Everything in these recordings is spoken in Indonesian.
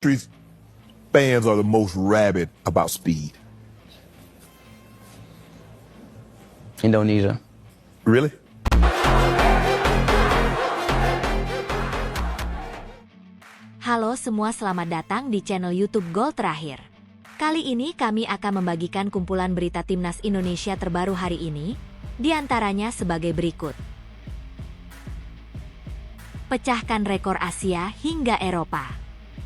Street fans are the most rabid about speed. Indonesia. Really? Halo semua, selamat datang di channel YouTube Gol Terakhir. Kali ini kami akan membagikan kumpulan berita timnas Indonesia terbaru hari ini, di antaranya sebagai berikut. Pecahkan rekor Asia hingga Eropa.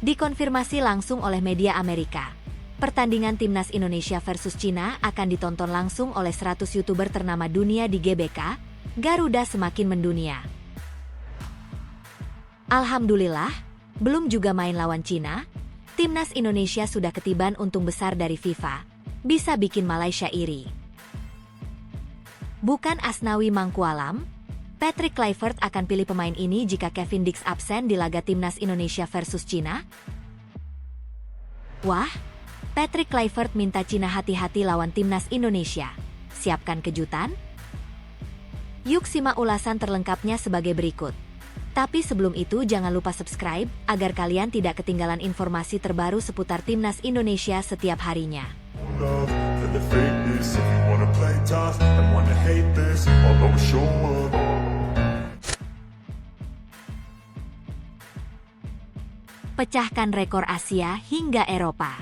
Dikonfirmasi langsung oleh media Amerika. Pertandingan timnas Indonesia versus Cina akan ditonton langsung oleh 100 YouTuber ternama dunia di GBK, Garuda semakin mendunia. Alhamdulillah, belum juga main lawan Cina, timnas Indonesia sudah ketiban untung besar dari FIFA, bisa bikin Malaysia iri. Bukan Asnawi Mangkualam, Patrick Kluivert akan pilih pemain ini jika Kevin Dix absen di laga timnas Indonesia versus Cina? Wah, Patrick Kluivert minta Cina hati-hati lawan timnas Indonesia. Siapkan kejutan? Yuk simak ulasan terlengkapnya sebagai berikut. Tapi sebelum itu jangan lupa subscribe, agar kalian tidak ketinggalan informasi terbaru seputar timnas Indonesia setiap harinya. Pecahkan rekor Asia hingga Eropa.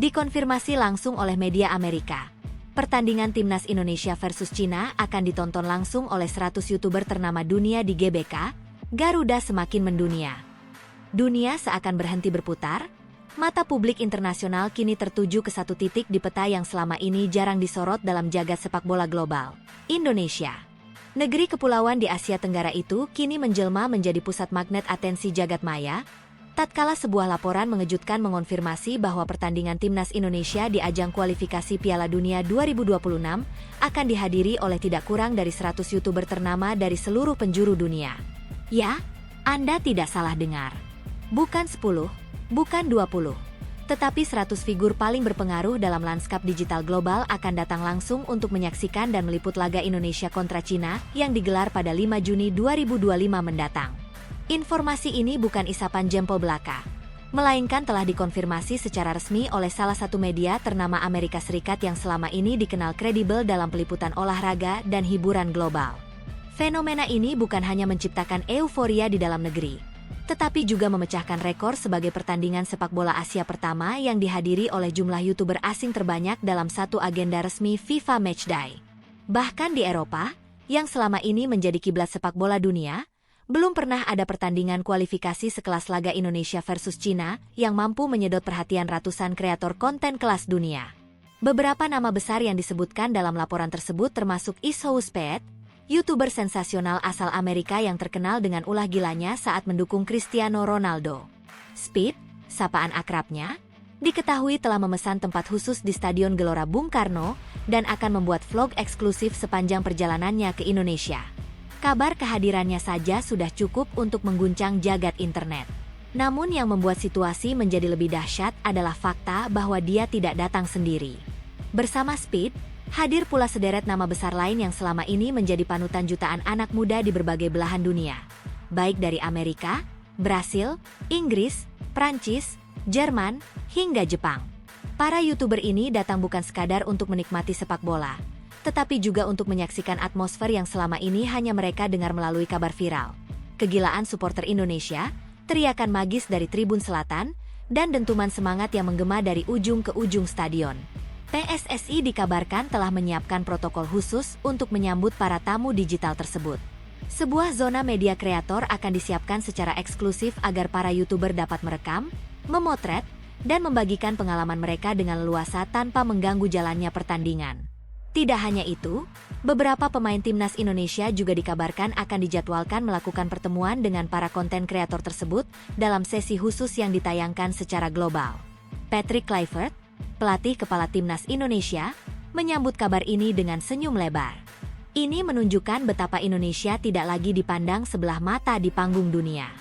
Dikonfirmasi langsung oleh media Amerika. Pertandingan timnas Indonesia versus Cina akan ditonton langsung oleh 100 YouTuber ternama dunia di GBK, Garuda semakin mendunia. Dunia seakan berhenti berputar, mata publik internasional kini tertuju ke satu titik di peta yang selama ini jarang disorot dalam jagat sepak bola global, Indonesia. Negeri kepulauan di Asia Tenggara itu kini menjelma menjadi pusat magnet atensi jagat maya, tatkala sebuah laporan mengejutkan mengonfirmasi bahwa pertandingan timnas Indonesia di ajang kualifikasi Piala Dunia 2026 akan dihadiri oleh tidak kurang dari 100 YouTuber ternama dari seluruh penjuru dunia. Ya, Anda tidak salah dengar. Bukan 10, bukan 20, tetapi 100 figur paling berpengaruh dalam lanskap digital global akan datang langsung untuk menyaksikan dan meliput laga Indonesia kontra Cina yang digelar pada 5 Juni 2025 mendatang. Informasi ini bukan isapan jempol belaka, melainkan telah dikonfirmasi secara resmi oleh salah satu media ternama Amerika Serikat yang selama ini dikenal kredibel dalam peliputan olahraga dan hiburan global. Fenomena ini bukan hanya menciptakan euforia di dalam negeri, tetapi juga memecahkan rekor sebagai pertandingan sepak bola Asia pertama yang dihadiri oleh jumlah YouTuber asing terbanyak dalam satu agenda resmi FIFA Matchday. Bahkan di Eropa, yang selama ini menjadi kiblat sepak bola dunia, belum pernah ada pertandingan kualifikasi sekelas laga Indonesia versus Cina yang mampu menyedot perhatian ratusan kreator konten kelas dunia. Beberapa nama besar yang disebutkan dalam laporan tersebut termasuk Ishou Speed, YouTuber sensasional asal Amerika yang terkenal dengan ulah gilanya saat mendukung Cristiano Ronaldo. Speed, sapaan akrabnya, diketahui telah memesan tempat khusus di Stadion Gelora Bung Karno dan akan membuat vlog eksklusif sepanjang perjalanannya ke Indonesia. Kabar kehadirannya saja sudah cukup untuk mengguncang jagat internet. Namun yang membuat situasi menjadi lebih dahsyat adalah fakta bahwa dia tidak datang sendiri. Bersama Speed, hadir pula sederet nama besar lain yang selama ini menjadi panutan jutaan anak muda di berbagai belahan dunia. Baik dari Amerika, Brasil, Inggris, Prancis, Jerman, hingga Jepang. Para YouTuber ini datang bukan sekadar untuk menikmati sepak bola, tetapi juga untuk menyaksikan atmosfer yang selama ini hanya mereka dengar melalui kabar viral. Kegilaan supporter Indonesia, teriakan magis dari tribun selatan, dan dentuman semangat yang menggema dari ujung ke ujung stadion. PSSI dikabarkan telah menyiapkan protokol khusus untuk menyambut para tamu digital tersebut. Sebuah zona media kreator akan disiapkan secara eksklusif agar para YouTuber dapat merekam, memotret, dan membagikan pengalaman mereka dengan leluasa tanpa mengganggu jalannya pertandingan. Tidak hanya itu, beberapa pemain timnas Indonesia juga dikabarkan akan dijadwalkan melakukan pertemuan dengan para konten kreator tersebut dalam sesi khusus yang ditayangkan secara global. Patrick Kluivert, pelatih kepala timnas Indonesia, menyambut kabar ini dengan senyum lebar. Ini menunjukkan betapa Indonesia tidak lagi dipandang sebelah mata di panggung dunia.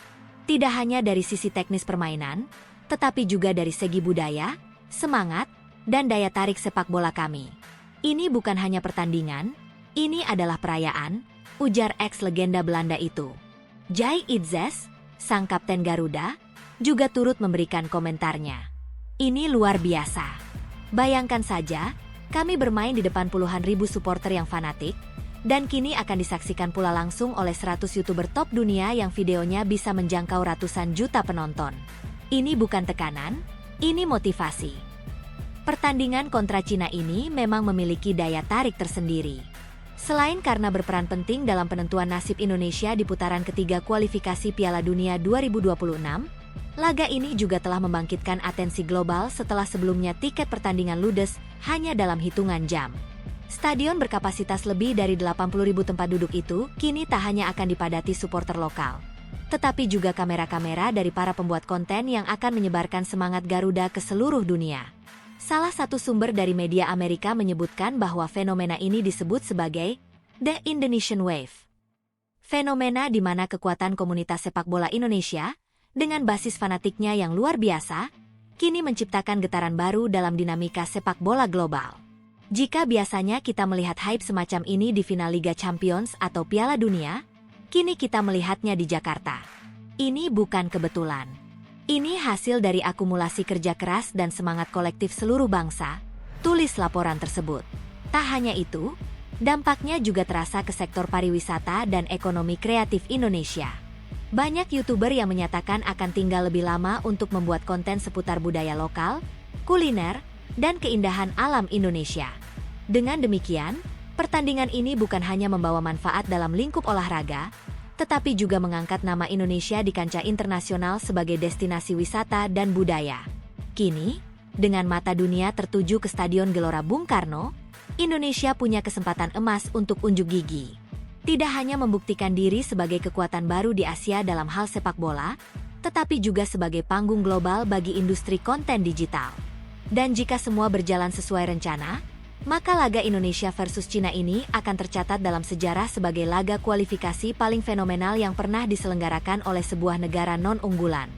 Tidak hanya dari sisi teknis permainan, tetapi juga dari segi budaya, semangat, dan daya tarik sepak bola kami. Ini bukan hanya pertandingan, ini adalah perayaan, ujar ex-legenda Belanda itu. Jai Itzes, sang kapten Garuda, juga turut memberikan komentarnya. Ini luar biasa. Bayangkan saja, kami bermain di depan puluhan ribu supporter yang fanatik, dan kini akan disaksikan pula langsung oleh 100 YouTuber top dunia yang videonya bisa menjangkau ratusan juta penonton. Ini bukan tekanan, ini motivasi. Pertandingan kontra Cina ini memang memiliki daya tarik tersendiri. Selain karena berperan penting dalam penentuan nasib Indonesia di putaran ketiga kualifikasi Piala Dunia 2026, laga ini juga telah membangkitkan atensi global setelah sebelumnya tiket pertandingan ludes hanya dalam hitungan jam. Stadion berkapasitas lebih dari 80.000 tempat duduk itu kini tak hanya akan dipadati supporter lokal, tetapi juga kamera-kamera dari para pembuat konten yang akan menyebarkan semangat Garuda ke seluruh dunia. Salah satu sumber dari media Amerika menyebutkan bahwa fenomena ini disebut sebagai The Indonesian Wave. Fenomena di mana kekuatan komunitas sepak bola Indonesia, dengan basis fanatiknya yang luar biasa, kini menciptakan getaran baru dalam dinamika sepak bola global. Jika biasanya kita melihat hype semacam ini di final Liga Champions atau Piala Dunia, kini kita melihatnya di Jakarta. Ini bukan kebetulan. Ini hasil dari akumulasi kerja keras dan semangat kolektif seluruh bangsa, tulis laporan tersebut. Tak hanya itu, dampaknya juga terasa ke sektor pariwisata dan ekonomi kreatif Indonesia. Banyak YouTuber yang menyatakan akan tinggal lebih lama untuk membuat konten seputar budaya lokal, kuliner, dan keindahan alam Indonesia. Dengan demikian, pertandingan ini bukan hanya membawa manfaat dalam lingkup olahraga, tetapi juga mengangkat nama Indonesia di kancah internasional sebagai destinasi wisata dan budaya. Kini, dengan mata dunia tertuju ke Stadion Gelora Bung Karno, Indonesia punya kesempatan emas untuk unjuk gigi. Tidak hanya membuktikan diri sebagai kekuatan baru di Asia dalam hal sepak bola, tetapi juga sebagai panggung global bagi industri konten digital. Dan jika semua berjalan sesuai rencana, maka laga Indonesia versus Cina ini akan tercatat dalam sejarah sebagai laga kualifikasi paling fenomenal yang pernah diselenggarakan oleh sebuah negara non-unggulan.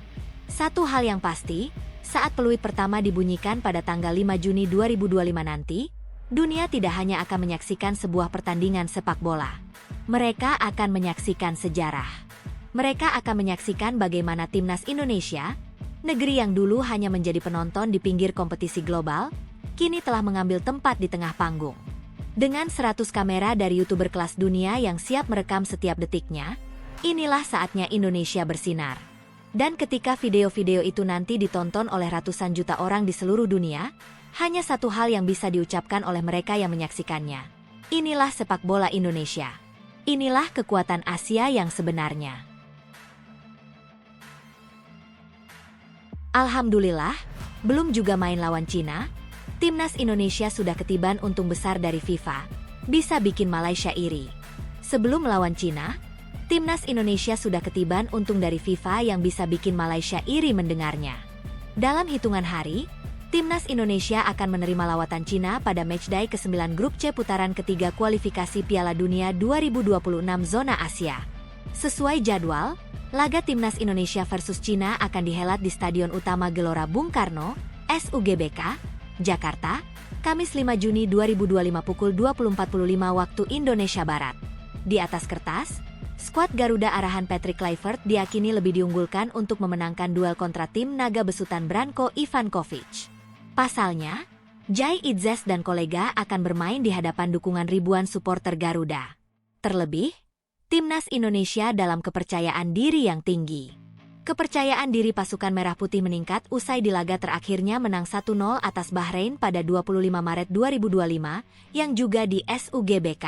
Satu hal yang pasti, saat peluit pertama dibunyikan pada tanggal 5 Juni 2025 nanti, dunia tidak hanya akan menyaksikan sebuah pertandingan sepak bola. Mereka akan menyaksikan sejarah. Mereka akan menyaksikan bagaimana timnas Indonesia, negeri yang dulu hanya menjadi penonton di pinggir kompetisi global, kini telah mengambil tempat di tengah panggung. Dengan 100 kamera dari YouTuber kelas dunia yang siap merekam setiap detiknya, inilah saatnya Indonesia bersinar. Dan ketika video-video itu nanti ditonton oleh ratusan juta orang di seluruh dunia, hanya satu hal yang bisa diucapkan oleh mereka yang menyaksikannya. Inilah sepak bola Indonesia. Inilah kekuatan Asia yang sebenarnya. Alhamdulillah, belum juga main lawan Cina, Timnas Indonesia sudah ketiban untung besar dari FIFA, bisa bikin Malaysia iri. Sebelum melawan Cina, Timnas Indonesia sudah ketiban untung dari FIFA yang bisa bikin Malaysia iri mendengarnya. Dalam hitungan hari, Timnas Indonesia akan menerima lawatan Cina pada matchday ke-9 Grup C putaran ketiga kualifikasi Piala Dunia 2026 zona Asia. Sesuai jadwal, laga Timnas Indonesia versus Cina akan dihelat di Stadion Utama Gelora Bung Karno, SUGBK, Jakarta, Kamis 5 Juni 2025 pukul 20.45 waktu Indonesia Barat. Di atas kertas, skuad Garuda arahan Patrick Kluivert diyakini lebih diunggulkan untuk memenangkan duel kontra tim naga besutan Branko Ivankovic. Pasalnya, Jai Idzes dan kolega akan bermain di hadapan dukungan ribuan supporter Garuda. Terlebih, Timnas Indonesia dalam kepercayaan diri yang tinggi. Kepercayaan diri pasukan Merah Putih meningkat usai di laga terakhirnya menang 1-0 atas Bahrain pada 25 Maret 2025 yang juga di SUGBK.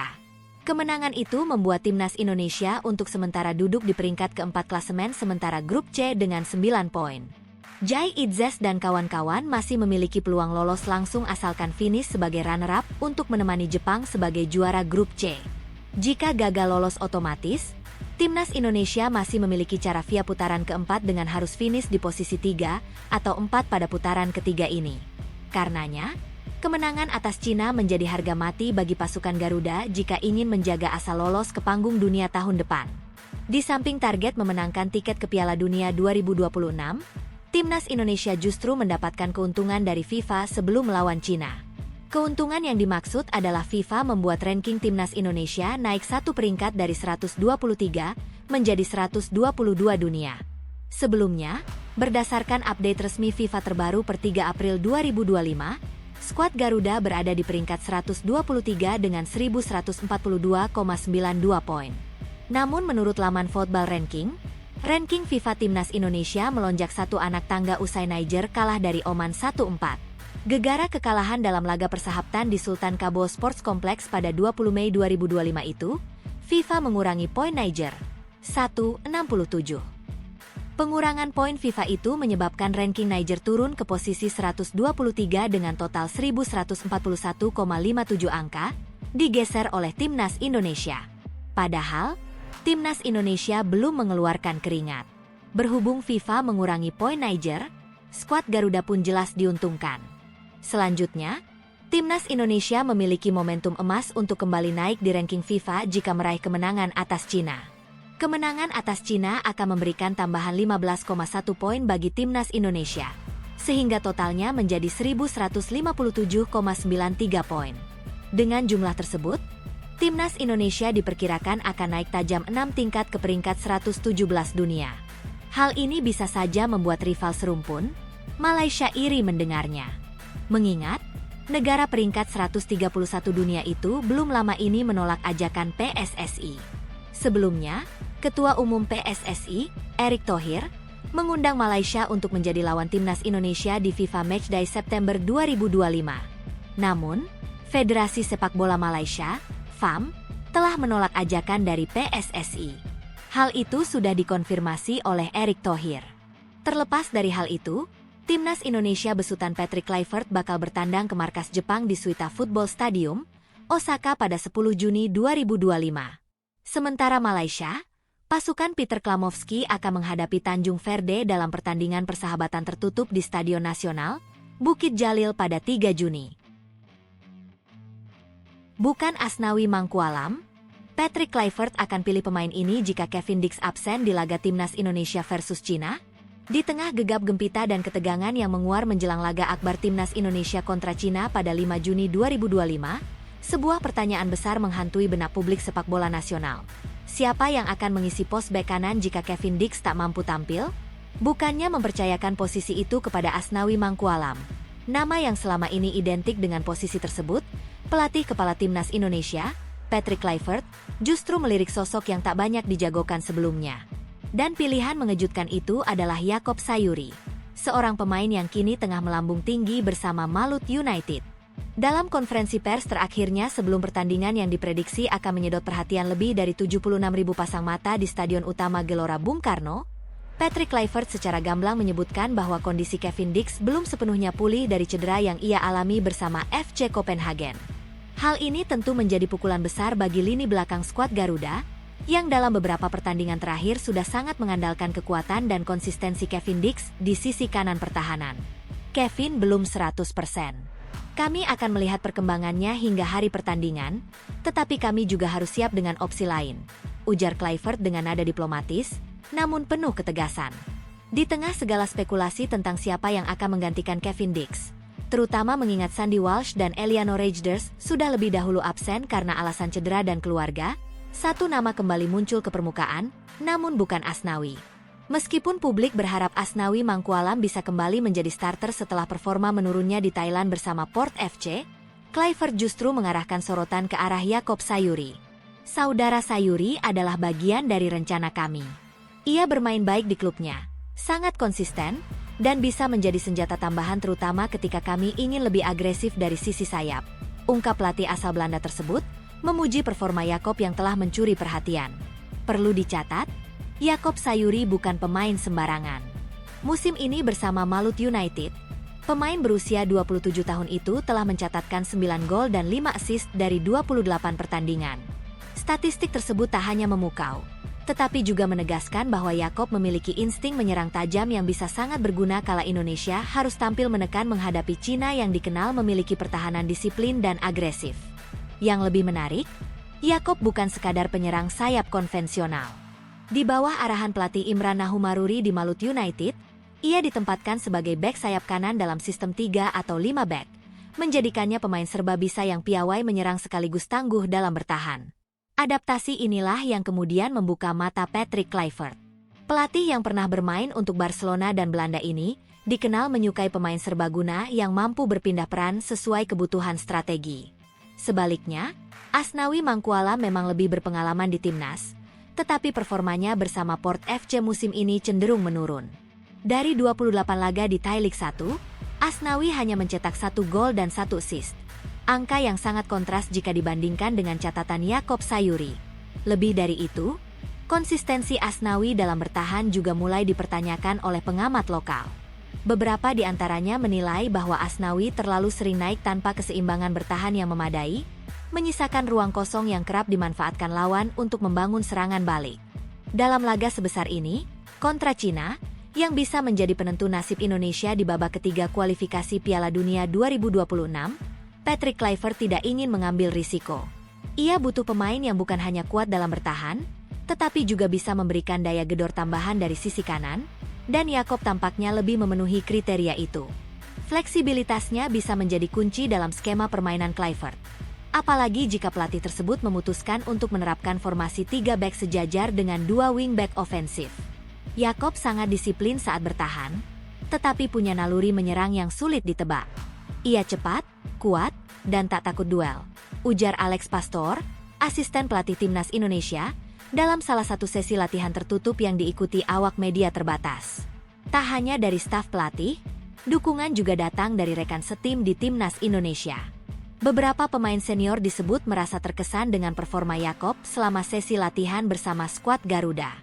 Kemenangan itu membuat Timnas Indonesia untuk sementara duduk di peringkat keempat klasemen sementara Grup C dengan 9 poin. Jai Idzes dan kawan-kawan masih memiliki peluang lolos langsung asalkan finish sebagai runner-up untuk menemani Jepang sebagai juara Grup C. Jika gagal lolos otomatis, Timnas Indonesia masih memiliki cara via putaran keempat dengan harus finish di posisi 3 atau 4 pada putaran ketiga ini. Karenanya, kemenangan atas Cina menjadi harga mati bagi pasukan Garuda jika ingin menjaga asa lolos ke panggung dunia tahun depan. Di samping target memenangkan tiket ke Piala Dunia 2026, Timnas Indonesia justru mendapatkan keuntungan dari FIFA sebelum melawan Cina. Keuntungan yang dimaksud adalah FIFA membuat ranking Timnas Indonesia naik satu peringkat dari 123 menjadi 122 dunia. Sebelumnya, berdasarkan update resmi FIFA terbaru per 3 April 2025, skuad Garuda berada di peringkat 123 dengan 1142,92 poin. Namun menurut laman Football Ranking, ranking FIFA Timnas Indonesia melonjak satu anak tangga usai Niger kalah dari Oman 1-4. Gegara kekalahan dalam laga persahabatan di Sultan Cabo Sports Complex pada 20 Mei 2025 itu, FIFA mengurangi poin Niger 1,67. Pengurangan poin FIFA itu menyebabkan ranking Niger turun ke posisi 123 dengan total 1141,57 angka, digeser oleh Timnas Indonesia. Padahal, Timnas Indonesia belum mengeluarkan keringat. Berhubung FIFA mengurangi poin Niger, skuad Garuda pun jelas diuntungkan. Selanjutnya, Timnas Indonesia memiliki momentum emas untuk kembali naik di ranking FIFA jika meraih kemenangan atas Cina. Kemenangan atas Cina akan memberikan tambahan 15,1 poin bagi Timnas Indonesia, sehingga totalnya menjadi 1157,93 poin. Dengan jumlah tersebut, Timnas Indonesia diperkirakan akan naik tajam 6 tingkat ke peringkat 117 dunia. Hal ini bisa saja membuat rival serumpun, Malaysia iri mendengarnya. Mengingat, negara peringkat 131 dunia itu belum lama ini menolak ajakan PSSI. Sebelumnya, Ketua Umum PSSI, Erick Thohir, mengundang Malaysia untuk menjadi lawan Timnas Indonesia di FIFA Matchday September 2025. Namun, Federasi Sepak Bola Malaysia, FAM, telah menolak ajakan dari PSSI. Hal itu sudah dikonfirmasi oleh Erick Thohir. Terlepas dari hal itu, Timnas Indonesia besutan Patrick Kluivert bakal bertandang ke markas Jepang di Suita Football Stadium, Osaka pada 10 Juni 2025. Sementara Malaysia, pasukan Peter Klamovski akan menghadapi Tanjung Verde dalam pertandingan persahabatan tertutup di Stadion Nasional, Bukit Jalil pada 3 Juni. Bukan Asnawi Mangkualam, Patrick Kluivert akan pilih pemain ini jika Kevin Dix absen di laga Timnas Indonesia versus Cina. Di tengah gegap gempita dan ketegangan yang menguar menjelang laga akbar Timnas Indonesia kontra Cina pada 5 Juni 2025, sebuah pertanyaan besar menghantui benak publik sepak bola nasional. Siapa yang akan mengisi pos bek kanan jika Kevin Dix tak mampu tampil? Bukannya mempercayakan posisi itu kepada Asnawi Mangkualam, nama yang selama ini identik dengan posisi tersebut, pelatih kepala Timnas Indonesia, Patrick Kluivert, justru melirik sosok yang tak banyak dijagokan sebelumnya. Dan pilihan mengejutkan itu adalah Yaakob Sayuri, seorang pemain yang kini tengah melambung tinggi bersama Malut United. Dalam konferensi pers terakhirnya sebelum pertandingan yang diprediksi akan menyedot perhatian lebih dari 76.000 pasang mata di Stadion Utama Gelora Bung Karno, Patrick Kluivert secara gamblang menyebutkan bahwa kondisi Kevin Dix belum sepenuhnya pulih dari cedera yang ia alami bersama FC Copenhagen. Hal ini tentu menjadi pukulan besar bagi lini belakang skuad Garuda, yang dalam beberapa pertandingan terakhir sudah sangat mengandalkan kekuatan dan konsistensi Kevin Dix di sisi kanan pertahanan. Kevin belum 100%. Kami akan melihat perkembangannya hingga hari pertandingan, tetapi kami juga harus siap dengan opsi lain, ujar Kluivert dengan nada diplomatis, namun penuh ketegasan. Di tengah segala spekulasi tentang siapa yang akan menggantikan Kevin Dix, terutama mengingat Sandy Walsh dan Eliano Reijnders sudah lebih dahulu absen karena alasan cedera dan keluarga, satu nama kembali muncul ke permukaan, namun bukan Asnawi. Meskipun publik berharap Asnawi Mangkualam bisa kembali menjadi starter setelah performa menurunnya di Thailand bersama Port FC, Kluivert justru mengarahkan sorotan ke arah Yaakob Sayuri. Saudara Sayuri adalah bagian dari rencana kami. Ia bermain baik di klubnya, sangat konsisten, dan bisa menjadi senjata tambahan terutama ketika kami ingin lebih agresif dari sisi sayap, ungkap pelatih asal Belanda tersebut, memuji performa Yaakob yang telah mencuri perhatian. Perlu dicatat, Yaakob Sayuri bukan pemain sembarangan. Musim ini bersama Malut United, pemain berusia 27 tahun itu telah mencatatkan 9 gol dan 5 assist dari 28 pertandingan. Statistik tersebut tak hanya memukau, tetapi juga menegaskan bahwa Yaakob memiliki insting menyerang tajam yang bisa sangat berguna kala Indonesia harus tampil menekan menghadapi Cina yang dikenal memiliki pertahanan disiplin dan agresif. Yang lebih menarik, Yaakob bukan sekadar penyerang sayap konvensional. Di bawah arahan pelatih Imran Nahumaruri di Malut United, ia ditempatkan sebagai bek sayap kanan dalam sistem 3 atau 5 bek, menjadikannya pemain serba bisa yang piawai menyerang sekaligus tangguh dalam bertahan. Adaptasi inilah yang kemudian membuka mata Patrick Kluivert. Pelatih yang pernah bermain untuk Barcelona dan Belanda ini dikenal menyukai pemain serbaguna yang mampu berpindah peran sesuai kebutuhan strategi. Sebaliknya, Asnawi Mangkualam memang lebih berpengalaman di timnas, tetapi performanya bersama Port FC musim ini cenderung menurun. Dari 28 laga di Thai League 1, Asnawi hanya mencetak 1 gol dan 1 assist. Angka yang sangat kontras jika dibandingkan dengan catatan Yaakob Sayuri. Lebih dari itu, konsistensi Asnawi dalam bertahan juga mulai dipertanyakan oleh pengamat lokal. Beberapa di antaranya menilai bahwa Asnawi terlalu sering naik tanpa keseimbangan bertahan yang memadai, menyisakan ruang kosong yang kerap dimanfaatkan lawan untuk membangun serangan balik. Dalam laga sebesar ini, kontra Cina, yang bisa menjadi penentu nasib Indonesia di babak ketiga kualifikasi Piala Dunia 2026, Patrick Kluivert tidak ingin mengambil risiko. Ia butuh pemain yang bukan hanya kuat dalam bertahan, tetapi juga bisa memberikan daya gedor tambahan dari sisi kanan, dan Yaakob tampaknya lebih memenuhi kriteria itu. Fleksibilitasnya bisa menjadi kunci dalam skema permainan Kluivert. Apalagi jika pelatih tersebut memutuskan untuk menerapkan formasi 3 bek sejajar dengan 2 wingback ofensif. Yaakob sangat disiplin saat bertahan, tetapi punya naluri menyerang yang sulit ditebak. Ia cepat, kuat, dan tak takut duel, ujar Alex Pastor, asisten pelatih timnas Indonesia, dalam salah satu sesi latihan tertutup yang diikuti awak media terbatas. Tak hanya dari staf pelatih, dukungan juga datang dari rekan setim di timnas Indonesia. Beberapa pemain senior disebut merasa terkesan dengan performa Yaakob selama sesi latihan bersama skuad Garuda.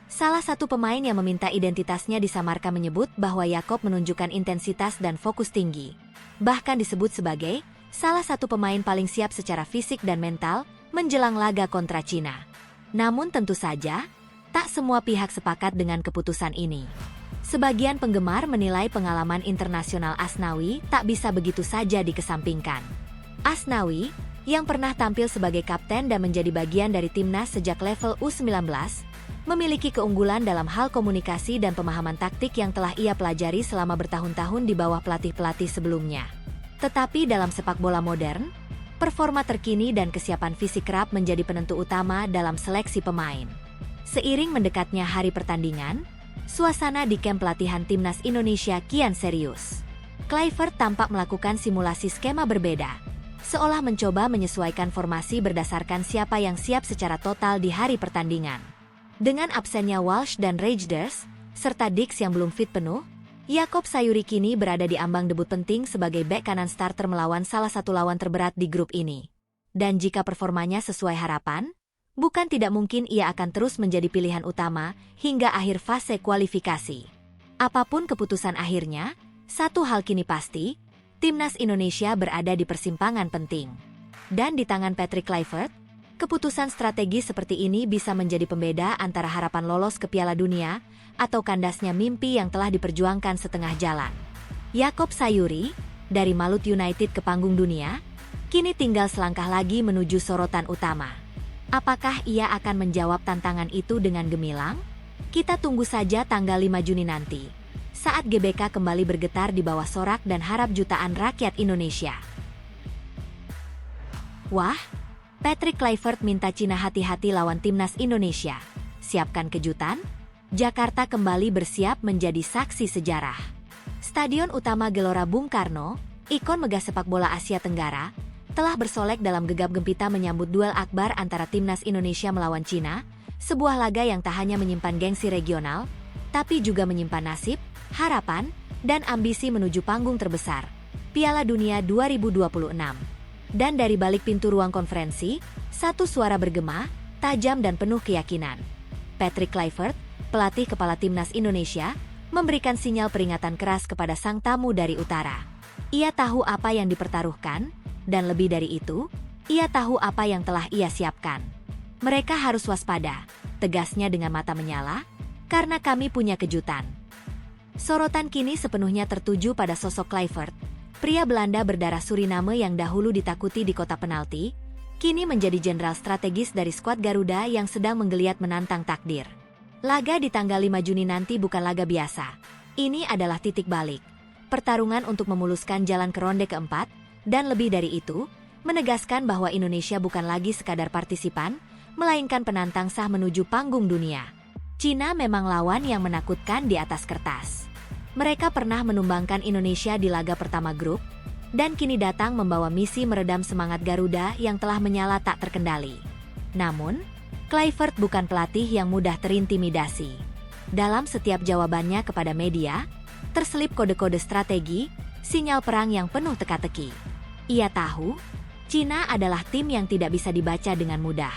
Salah satu pemain yang meminta identitasnya disamarkan menyebut bahwa Yaakob menunjukkan intensitas dan fokus tinggi. Bahkan disebut sebagai salah satu pemain paling siap secara fisik dan mental menjelang laga kontra Cina. Namun tentu saja, tak semua pihak sepakat dengan keputusan ini. Sebagian penggemar menilai pengalaman internasional Asnawi tak bisa begitu saja dikesampingkan. Asnawi, yang pernah tampil sebagai kapten dan menjadi bagian dari timnas sejak level U19, memiliki keunggulan dalam hal komunikasi dan pemahaman taktik yang telah ia pelajari selama bertahun-tahun di bawah pelatih-pelatih sebelumnya. Tetapi dalam sepak bola modern, performa terkini dan kesiapan fisik kerap menjadi penentu utama dalam seleksi pemain. Seiring mendekatnya hari pertandingan, suasana di kamp pelatihan timnas Indonesia kian serius. Kluivert tampak melakukan simulasi skema berbeda, seolah mencoba menyesuaikan formasi berdasarkan siapa yang siap secara total di hari pertandingan. Dengan absennya Walsh dan Reijnders, serta Dix yang belum fit penuh, Yaakob Sayuri kini berada di ambang debut penting sebagai bek kanan starter melawan salah satu lawan terberat di grup ini. Dan jika performanya sesuai harapan, bukan tidak mungkin ia akan terus menjadi pilihan utama hingga akhir fase kualifikasi. Apapun keputusan akhirnya, satu hal kini pasti, timnas Indonesia berada di persimpangan penting. Dan di tangan Patrick Kluivert, keputusan strategis seperti ini bisa menjadi pembeda antara harapan lolos ke Piala Dunia atau kandasnya mimpi yang telah diperjuangkan setengah jalan. Yaakob Sayuri, dari Malut United ke panggung dunia, kini tinggal selangkah lagi menuju sorotan utama. Apakah ia akan menjawab tantangan itu dengan gemilang? Kita tunggu saja tanggal 5 Juni nanti, saat GBK kembali bergetar di bawah sorak dan harap jutaan rakyat Indonesia. Wah, Patrick Kluivert minta Cina hati-hati lawan timnas Indonesia. Siapkan kejutan? Jakarta kembali bersiap menjadi saksi sejarah. Stadion utama Gelora Bung Karno, ikon megah sepak bola Asia Tenggara, telah bersolek dalam gegap gempita menyambut duel akbar antara timnas Indonesia melawan Cina, sebuah laga yang tak hanya menyimpan gengsi regional, tapi juga menyimpan nasib, harapan, dan ambisi menuju panggung terbesar, Piala Dunia 2026. Dan dari balik pintu ruang konferensi, satu suara bergema, tajam dan penuh keyakinan. Patrick Kluivert, pelatih kepala timnas Indonesia, memberikan sinyal peringatan keras kepada sang tamu dari utara. Ia tahu apa yang dipertaruhkan, dan lebih dari itu, ia tahu apa yang telah ia siapkan. Mereka harus waspada, tegasnya dengan mata menyala, karena kami punya kejutan. Sorotan kini sepenuhnya tertuju pada sosok Kluivert, pria Belanda berdarah Suriname yang dahulu ditakuti di kota penalti, kini menjadi jenderal strategis dari skuad Garuda yang sedang menggeliat menantang takdir. Laga di tanggal 5 Juni nanti bukan laga biasa. Ini adalah titik balik. Pertarungan untuk memuluskan jalan ke ronde keempat, dan lebih dari itu, menegaskan bahwa Indonesia bukan lagi sekadar partisipan, melainkan penantang sah menuju panggung dunia. Cina memang lawan yang menakutkan di atas kertas. Mereka pernah menumbangkan Indonesia di laga pertama grup, dan kini datang membawa misi meredam semangat Garuda yang telah menyala tak terkendali. Namun, Kluivert bukan pelatih yang mudah terintimidasi. Dalam setiap jawabannya kepada media, terselip kode-kode strategi, sinyal perang yang penuh teka-teki. Ia tahu, Cina adalah tim yang tidak bisa dibaca dengan mudah.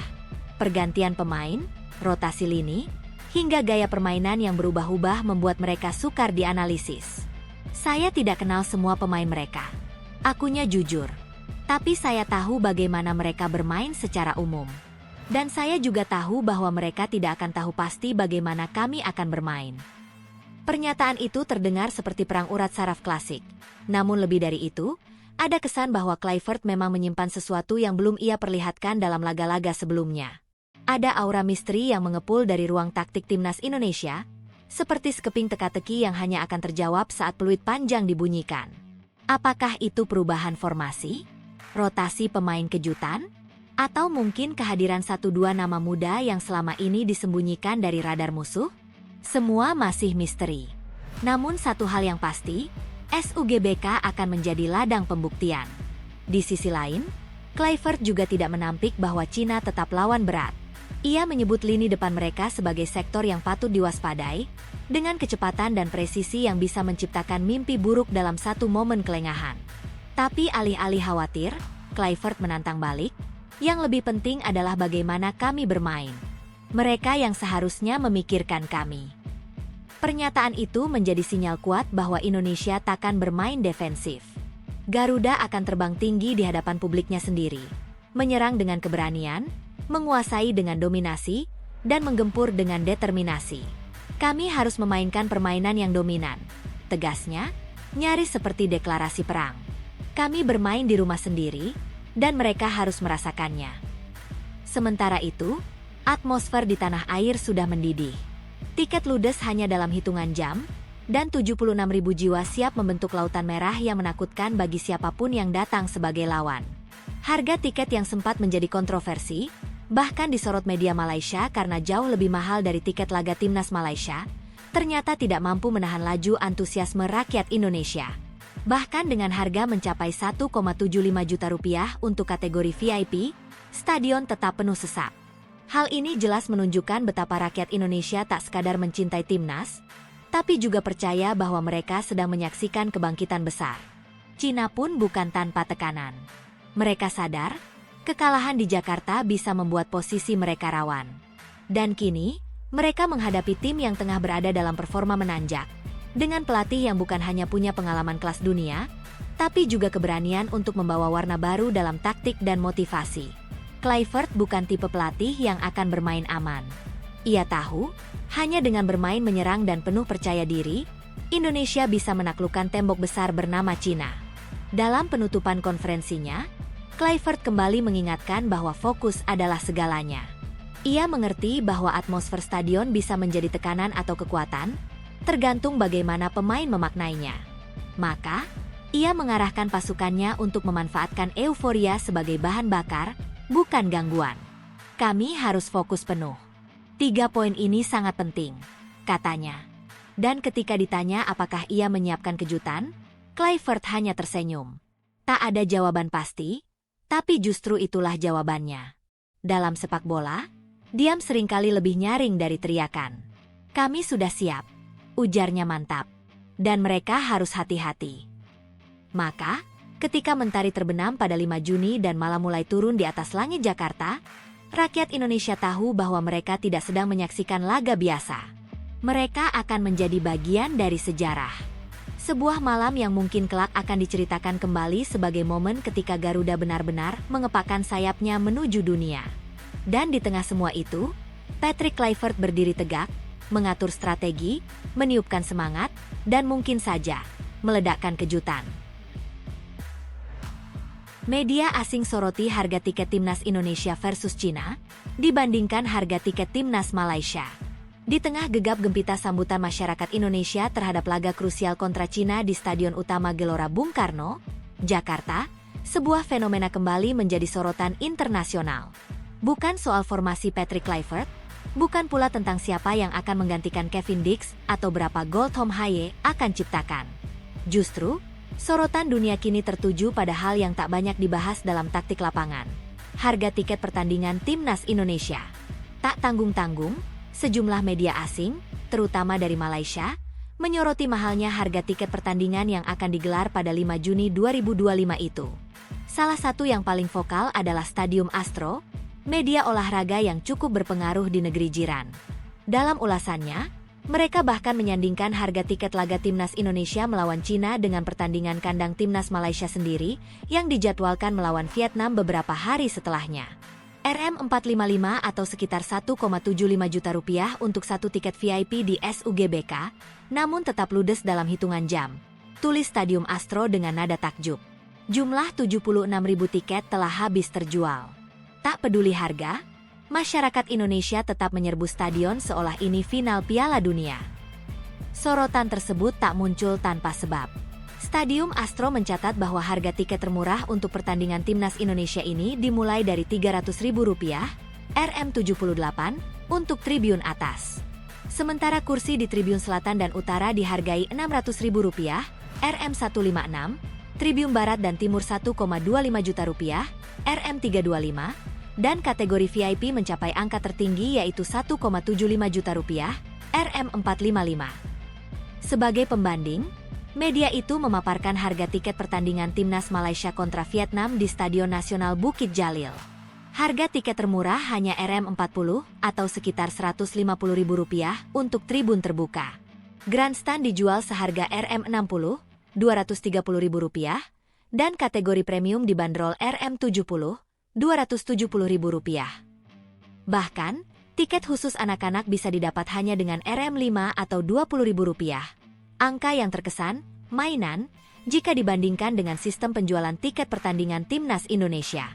Pergantian pemain, rotasi lini, hingga gaya permainan yang berubah-ubah membuat mereka sukar dianalisis. Saya tidak kenal semua pemain mereka. Akunya jujur. Tapi saya tahu bagaimana mereka bermain secara umum. Dan saya juga tahu bahwa mereka tidak akan tahu pasti bagaimana kami akan bermain. Pernyataan itu terdengar seperti perang urat saraf klasik. Namun lebih dari itu, ada kesan bahwa Kluivert memang menyimpan sesuatu yang belum ia perlihatkan dalam laga-laga sebelumnya. Ada aura misteri yang mengepul dari ruang taktik timnas Indonesia, seperti sekeping teka-teki yang hanya akan terjawab saat peluit panjang dibunyikan. Apakah itu perubahan formasi? Rotasi pemain kejutan? Atau mungkin kehadiran 1-2 nama muda yang selama ini disembunyikan dari radar musuh? Semua masih misteri. Namun satu hal yang pasti, SUGBK akan menjadi ladang pembuktian. Di sisi lain, Kluivert juga tidak menampik bahwa Cina tetap lawan berat. Ia menyebut lini depan mereka sebagai sektor yang patut diwaspadai, dengan kecepatan dan presisi yang bisa menciptakan mimpi buruk dalam satu momen kelengahan. Tapi alih-alih khawatir, Kluivert menantang balik, yang lebih penting adalah bagaimana kami bermain. Mereka yang seharusnya memikirkan kami. Pernyataan itu menjadi sinyal kuat bahwa Indonesia takkan bermain defensif. Garuda akan terbang tinggi di hadapan publiknya sendiri, menyerang dengan keberanian, menguasai dengan dominasi, dan menggempur dengan determinasi. Kami harus memainkan permainan yang dominan. Tegasnya, nyaris seperti deklarasi perang. Kami bermain di rumah sendiri, dan mereka harus merasakannya. Sementara itu, atmosfer di tanah air sudah mendidih. Tiket ludes hanya dalam hitungan jam, dan 76.000 jiwa siap membentuk lautan merah yang menakutkan bagi siapapun yang datang sebagai lawan. Harga tiket yang sempat menjadi kontroversi, bahkan disorot media Malaysia karena jauh lebih mahal dari tiket laga timnas Malaysia, ternyata tidak mampu menahan laju antusiasme rakyat Indonesia. Bahkan dengan harga mencapai 1,75 juta rupiah untuk kategori VIP, stadion tetap penuh sesak. Hal ini jelas menunjukkan betapa rakyat Indonesia tak sekadar mencintai timnas, tapi juga percaya bahwa mereka sedang menyaksikan kebangkitan besar. Cina pun bukan tanpa tekanan. Mereka sadar, kekalahan di Jakarta bisa membuat posisi mereka rawan. Dan kini, mereka menghadapi tim yang tengah berada dalam performa menanjak, dengan pelatih yang bukan hanya punya pengalaman kelas dunia, tapi juga keberanian untuk membawa warna baru dalam taktik dan motivasi. Kluivert bukan tipe pelatih yang akan bermain aman. Ia tahu, hanya dengan bermain menyerang dan penuh percaya diri, Indonesia bisa menaklukkan tembok besar bernama Cina. Dalam penutupan konferensinya, Kluivert kembali mengingatkan bahwa fokus adalah segalanya. Ia mengerti bahwa atmosfer stadion bisa menjadi tekanan atau kekuatan, tergantung bagaimana pemain memaknainya. Maka, ia mengarahkan pasukannya untuk memanfaatkan euforia sebagai bahan bakar, bukan gangguan. Kami harus fokus penuh. 3 poin ini sangat penting, katanya. Dan ketika ditanya apakah ia menyiapkan kejutan, Kluivert hanya tersenyum. Tak ada jawaban pasti, tapi justru itulah jawabannya. Dalam sepak bola, diam seringkali lebih nyaring dari teriakan. Kami sudah siap, ujarnya mantap. Dan mereka harus hati-hati. Maka, ketika mentari terbenam pada 5 Juni dan malam mulai turun di atas langit Jakarta, rakyat Indonesia tahu bahwa mereka tidak sedang menyaksikan laga biasa. Mereka akan menjadi bagian dari sejarah. Sebuah malam yang mungkin kelak akan diceritakan kembali sebagai momen ketika Garuda benar-benar mengepakkan sayapnya menuju dunia. Dan di tengah semua itu, Patrick Kluivert berdiri tegak, mengatur strategi, meniupkan semangat, dan mungkin saja meledakkan kejutan. Media asing soroti harga tiket timnas Indonesia versus Cina dibandingkan harga tiket timnas Malaysia. Di tengah gegap gempita sambutan masyarakat Indonesia terhadap laga krusial kontra Cina di Stadion Utama Gelora Bung Karno, Jakarta, sebuah fenomena kembali menjadi sorotan internasional. Bukan soal formasi Patrick Kluivert, Bukan pula tentang siapa yang akan menggantikan Kevin Dix atau berapa gol Tom Haye akan ciptakan. Justru, sorotan dunia kini tertuju pada hal yang tak banyak dibahas dalam taktik lapangan. Harga tiket pertandingan Timnas Indonesia. Tak tanggung-tanggung, sejumlah media asing, terutama dari Malaysia, menyoroti mahalnya harga tiket pertandingan yang akan digelar pada 5 Juni 2025 itu. Salah satu yang paling vokal adalah Stadium Astro, media olahraga yang cukup berpengaruh di negeri jiran. Dalam ulasannya, mereka bahkan menyandingkan harga tiket laga Timnas Indonesia melawan Cina dengan pertandingan kandang Timnas Malaysia sendiri yang dijadwalkan melawan Vietnam beberapa hari setelahnya. Rp455 atau sekitar Rp1,75 juta untuk satu tiket VIP di SUGBK, namun tetap ludes dalam hitungan jam. Tulis Stadium Astro dengan nada takjub. Jumlah 76.000 tiket telah habis terjual. Tak peduli harga, masyarakat Indonesia tetap menyerbu stadion seolah ini final Piala Dunia. Sorotan tersebut tak muncul tanpa sebab. Stadium Astro mencatat bahwa harga tiket termurah untuk pertandingan Timnas Indonesia ini dimulai dari Rp300.000, Rp78, untuk tribun atas. Sementara kursi di tribun selatan dan utara dihargai Rp600.000, Rm156, tribun barat dan timur Rp1,25 juta, Rm325, dan kategori VIP mencapai angka tertinggi yaitu Rp1,75 juta, Rm455. Sebagai pembanding, media itu memaparkan harga tiket pertandingan Timnas Malaysia kontra Vietnam di Stadion Nasional Bukit Jalil. Harga tiket termurah hanya Rm40 atau sekitar Rp150.000 untuk tribun terbuka. Grandstand dijual seharga Rm60, Rp230.000, dan kategori premium dibanderol Rm70, Rp270.000. Bahkan, tiket khusus anak-anak bisa didapat hanya dengan Rm5 atau Rp20.000. Angka yang terkesan, mainan, jika dibandingkan dengan sistem penjualan tiket pertandingan Timnas Indonesia.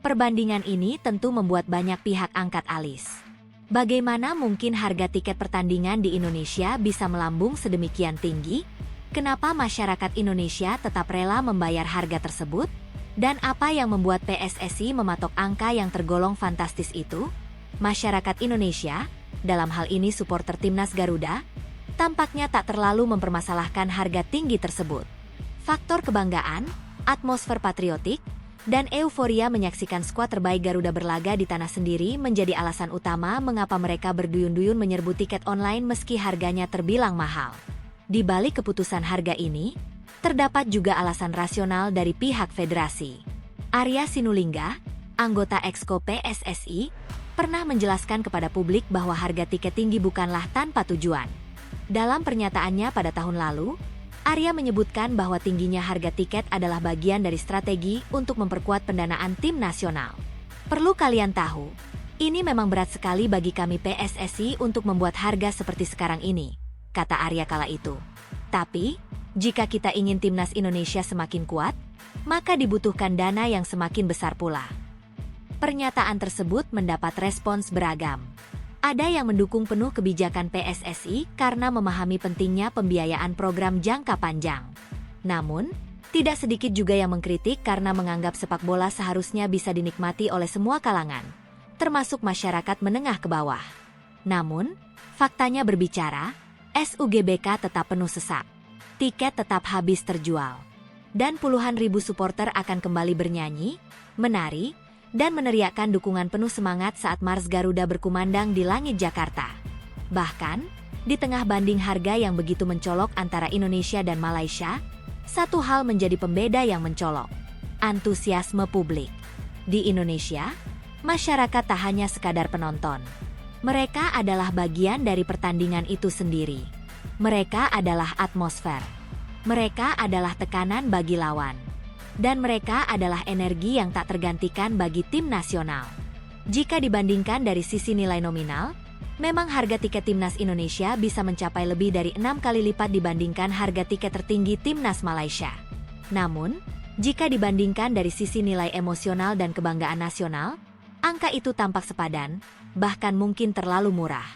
Perbandingan ini tentu membuat banyak pihak angkat alis. Bagaimana mungkin harga tiket pertandingan di Indonesia bisa melambung sedemikian tinggi? Kenapa masyarakat Indonesia tetap rela membayar harga tersebut? Dan apa yang membuat PSSI mematok angka yang tergolong fantastis itu? Masyarakat Indonesia, dalam hal ini supporter Timnas Garuda, tampaknya tak terlalu mempermasalahkan harga tinggi tersebut. Faktor kebanggaan, atmosfer patriotik, dan euforia menyaksikan skuad terbaik Garuda berlaga di tanah sendiri menjadi alasan utama mengapa mereka berduyun-duyun menyerbu tiket online meski harganya terbilang mahal. Di balik keputusan harga ini, terdapat juga alasan rasional dari pihak federasi. Arya Sinulinga, anggota Exco PSSI, pernah menjelaskan kepada publik bahwa harga tiket tinggi bukanlah tanpa tujuan. Dalam pernyataannya pada tahun lalu, Arya menyebutkan bahwa tingginya harga tiket adalah bagian dari strategi untuk memperkuat pendanaan tim nasional. Perlu kalian tahu, ini memang berat sekali bagi kami PSSI untuk membuat harga seperti sekarang ini, kata Arya kala itu. Tapi, jika kita ingin Timnas Indonesia semakin kuat, maka dibutuhkan dana yang semakin besar pula. Pernyataan tersebut mendapat respons beragam. Ada yang mendukung penuh kebijakan PSSI karena memahami pentingnya pembiayaan program jangka panjang. Namun, tidak sedikit juga yang mengkritik karena menganggap sepak bola seharusnya bisa dinikmati oleh semua kalangan, termasuk masyarakat menengah ke bawah. Namun, faktanya berbicara, SUGBK tetap penuh sesak. Tiket tetap habis terjual. Dan puluhan ribu supporter akan kembali bernyanyi, menari, dan meneriakkan dukungan penuh semangat saat Mars Garuda berkumandang di langit Jakarta. Bahkan, di tengah banding harga yang begitu mencolok antara Indonesia dan Malaysia, satu hal menjadi pembeda yang mencolok: antusiasme publik. Di Indonesia, masyarakat tak hanya sekadar penonton. Mereka adalah bagian dari pertandingan itu sendiri. Mereka adalah atmosfer. Mereka adalah tekanan bagi lawan. Dan mereka adalah energi yang tak tergantikan bagi tim nasional. Jika dibandingkan dari sisi nilai nominal, memang harga tiket Timnas Indonesia bisa mencapai lebih dari 6 kali lipat dibandingkan harga tiket tertinggi Timnas Malaysia. Namun, jika dibandingkan dari sisi nilai emosional dan kebanggaan nasional, angka itu tampak sepadan, bahkan mungkin terlalu murah.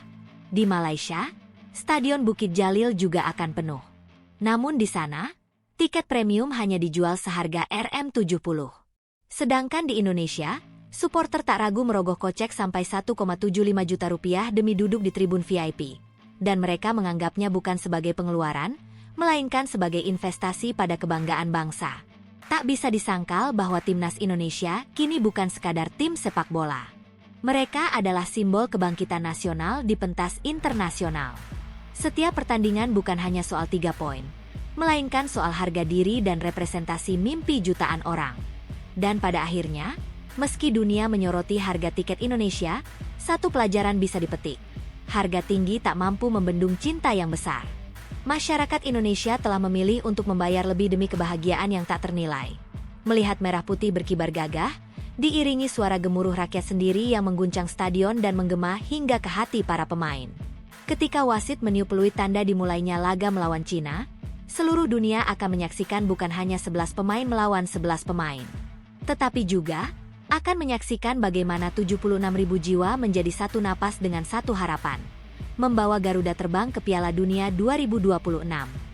Di Malaysia, Stadion Bukit Jalil juga akan penuh. Namun di sana, tiket premium hanya dijual seharga Rm70. Sedangkan di Indonesia, Supporter tak ragu merogoh kocek sampai 1,75 juta rupiah demi duduk di tribun VIP. Dan mereka menganggapnya bukan sebagai pengeluaran, melainkan sebagai investasi pada kebanggaan bangsa. Tak bisa disangkal bahwa timnas Indonesia kini bukan sekadar tim sepak bola. Mereka adalah simbol kebangkitan nasional di pentas internasional. Setiap pertandingan bukan hanya soal 3 poin, melainkan soal harga diri dan representasi mimpi jutaan orang. Dan pada akhirnya, meski dunia menyoroti harga tiket Indonesia, satu pelajaran bisa dipetik. Harga tinggi tak mampu membendung cinta yang besar. Masyarakat Indonesia telah memilih untuk membayar lebih demi kebahagiaan yang tak ternilai. Melihat merah putih berkibar gagah, diiringi suara gemuruh rakyat sendiri yang mengguncang stadion dan menggema hingga ke hati para pemain. Ketika wasit meniup peluit tanda dimulainya laga melawan Cina, seluruh dunia akan menyaksikan bukan hanya 11 pemain melawan 11 pemain, tetapi juga akan menyaksikan bagaimana 76.000 jiwa menjadi satu napas dengan satu harapan, membawa Garuda terbang ke Piala Dunia 2026.